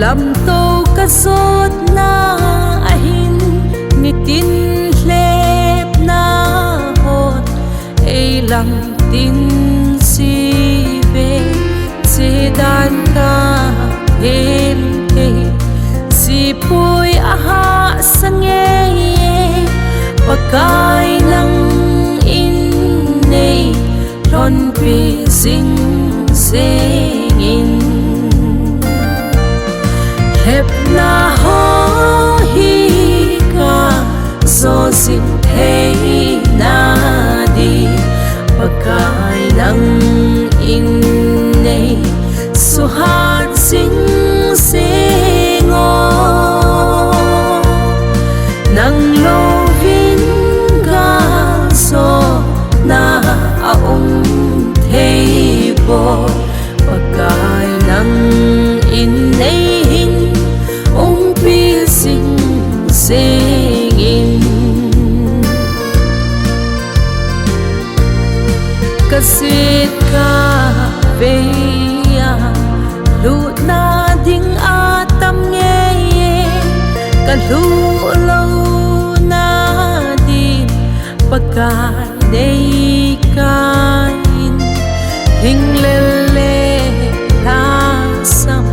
lam tô ka zot na ahin ni tin hlep na hot ei lang tin si ve che dan ka hem he si pui aha sange pakai lang in nei lon pi sing singin hep na ho hi ka so sin hey na di pakai lang in nei suhat sing singo nang lovin ga so na aong thei bo pakai lang in nei hin ong pi sing singin kasit ka veya lu na ding atam nge ka lu lo na din pakai nei kain hing lele la sam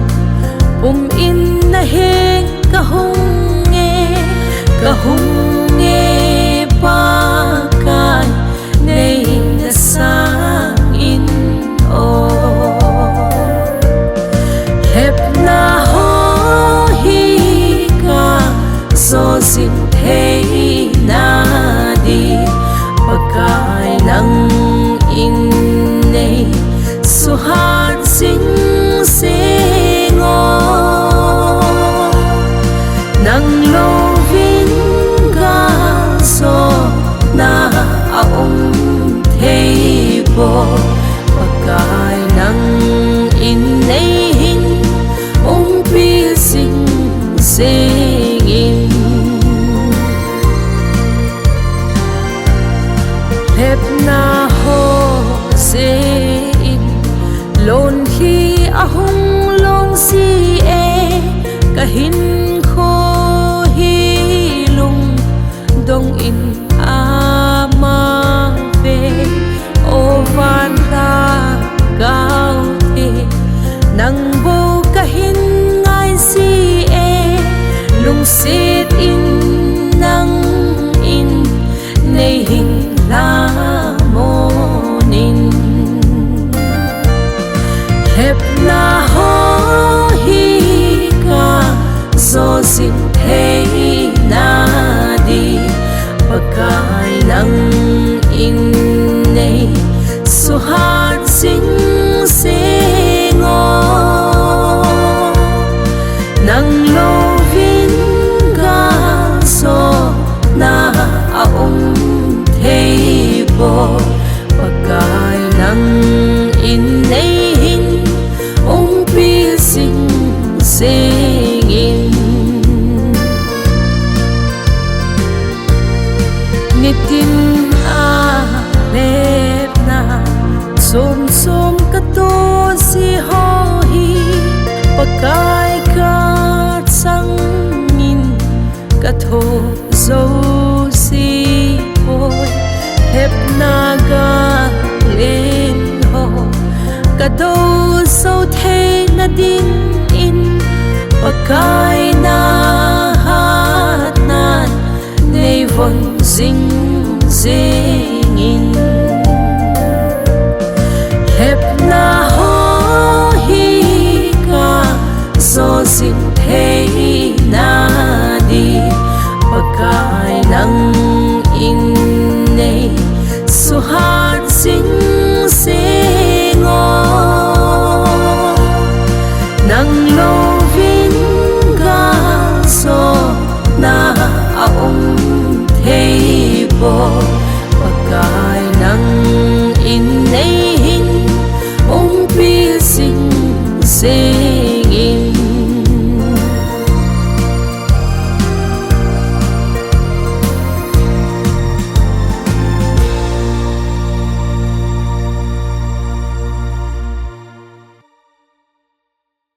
in na heng kahung nge pakai nei na sang in o hep na ho hi ka so sin hey na di pakai lang in nei suhat sing singo nang lovin ga so na aong thei bo pakai lang in nei hin ong pi sing singin hep na ho se in lon hi ahong long si e kahin kho hi lung dong in ama ve o van la gao te nang bo kahin ngai si e lung sit in nang in nei hin la monin hep na ho hi ka so sin hey na di pakai lang in nei suhat sing singo nang lovin ga so na aong thei bo pakai lang in nei hin ong pi sing singin nitin a lep na som som ka to si ho hi pakai ka changin ka tho zo si hoi hep na ga len ho ka do so thei na din in pakai na hat nan nei von sing